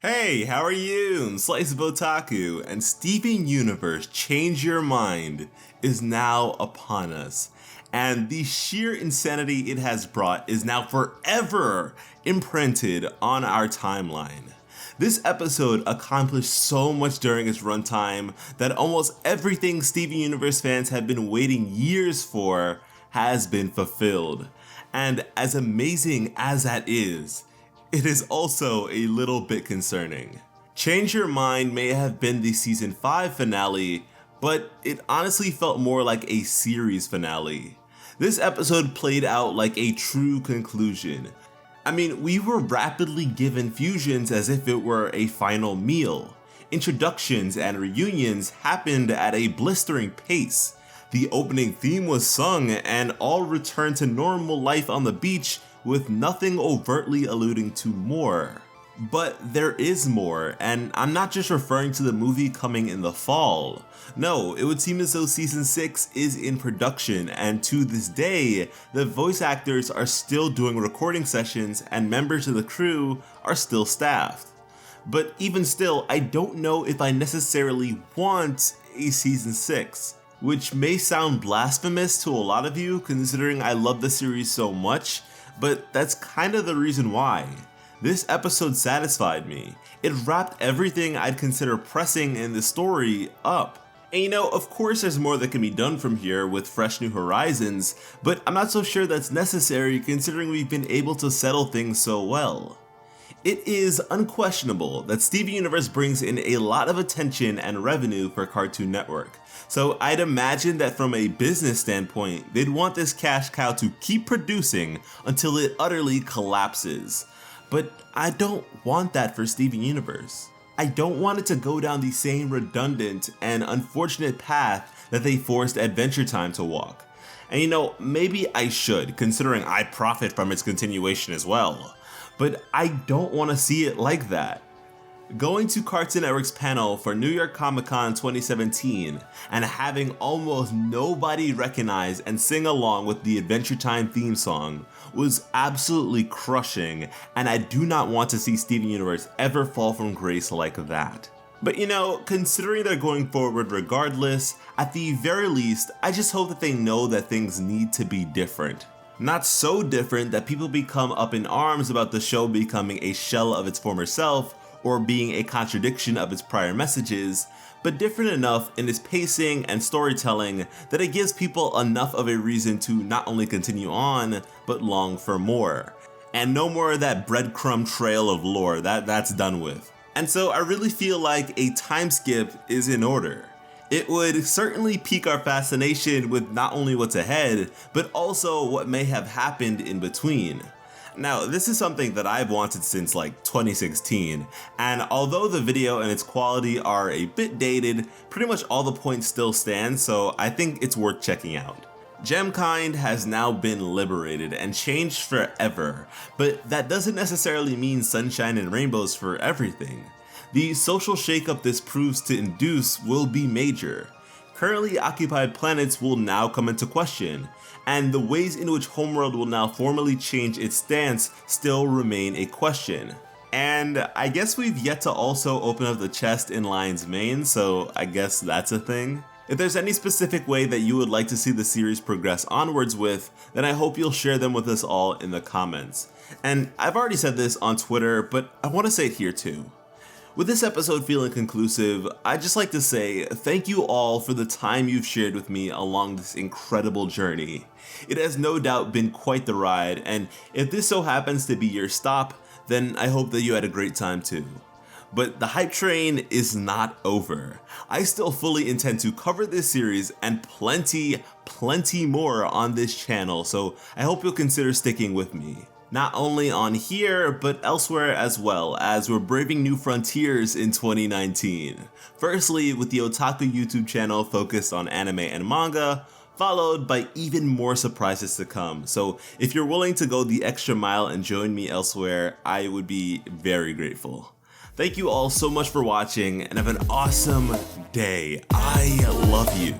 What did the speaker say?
Hey, how are you? SliceofOtaku and Steven Universe Change Your Mind is now upon us. And the sheer insanity it has brought is now forever imprinted on our timeline. This episode accomplished so much during its runtime that almost everything Steven Universe fans have been waiting years for has been fulfilled. And as amazing as that is, it is also a little bit concerning. Change Your Mind may have been the season 5 finale, but it honestly felt more like a series finale. This episode played out like a true conclusion. I mean, we were rapidly given fusions as if it were a final meal. Introductions and reunions happened at a blistering pace. The opening theme was sung and all returned to normal life on the beach with nothing overtly alluding to more. But there is more, and I'm not just referring to the movie coming in the fall. No, it would seem as though season 6 is in production, and to this day, the voice actors are still doing recording sessions and members of the crew are still staffed. But even still, I don't know if I necessarily want a season 6. Which may sound blasphemous to a lot of you considering I love the series so much, but that's kind of the reason why. This episode satisfied me. It wrapped everything I'd consider pressing in the story up. And of course there's more that can be done from here with fresh new horizons, but I'm not so sure that's necessary considering we've been able to settle things so well. It is unquestionable that Steven Universe brings in a lot of attention and revenue for Cartoon Network, so I'd imagine that from a business standpoint, they'd want this cash cow to keep producing until it utterly collapses. But I don't want that for Steven Universe. I don't want it to go down the same redundant and unfortunate path that they forced Adventure Time to walk. And maybe I should, considering I profit from its continuation as well. But I don't want to see it like that. Going to Cartoon Network's panel for New York Comic Con 2017 and having almost nobody recognize and sing along with the Adventure Time theme song was absolutely crushing, and I do not want to see Steven Universe ever fall from grace like that. But considering they're going forward regardless, at the very least, I just hope that they know that things need to be different. Not so different that people become up in arms about the show becoming a shell of its former self or being a contradiction of its prior messages, but different enough in its pacing and storytelling that it gives people enough of a reason to not only continue on, but long for more. And no more of that breadcrumb trail of lore, that's done with. And so I really feel like a time skip is in order. It would certainly pique our fascination with not only what's ahead, but also what may have happened in between. Now, this is something that I've wanted since 2016, and although the video and its quality are a bit dated, pretty much all the points still stand, so I think it's worth checking out. Gemkind has now been liberated and changed forever, but that doesn't necessarily mean sunshine and rainbows for everything. The social shakeup this proves to induce will be major. Currently occupied planets will now come into question, and the ways in which Homeworld will now formally change its stance still remain a question. And I guess we've yet to also open up the chest in Lion's Mane, so I guess that's a thing. If there's any specific way that you would like to see the series progress onwards with, then I hope you'll share them with us all in the comments. And I've already said this on Twitter, but I want to say it here too. With this episode feeling conclusive, I'd just like to say thank you all for the time you've shared with me along this incredible journey. It has no doubt been quite the ride, and if this so happens to be your stop, then I hope that you had a great time too. But the hype train is not over. I still fully intend to cover this series and plenty more on this channel, so I hope you'll consider sticking with me. Not only on here, but elsewhere as well, as we're braving new frontiers in 2019. Firstly, with the Otaku YouTube channel focused on anime and manga, followed by even more surprises to come. So if you're willing to go the extra mile and join me elsewhere, I would be very grateful. Thank you all so much for watching, and have an awesome day. I love you.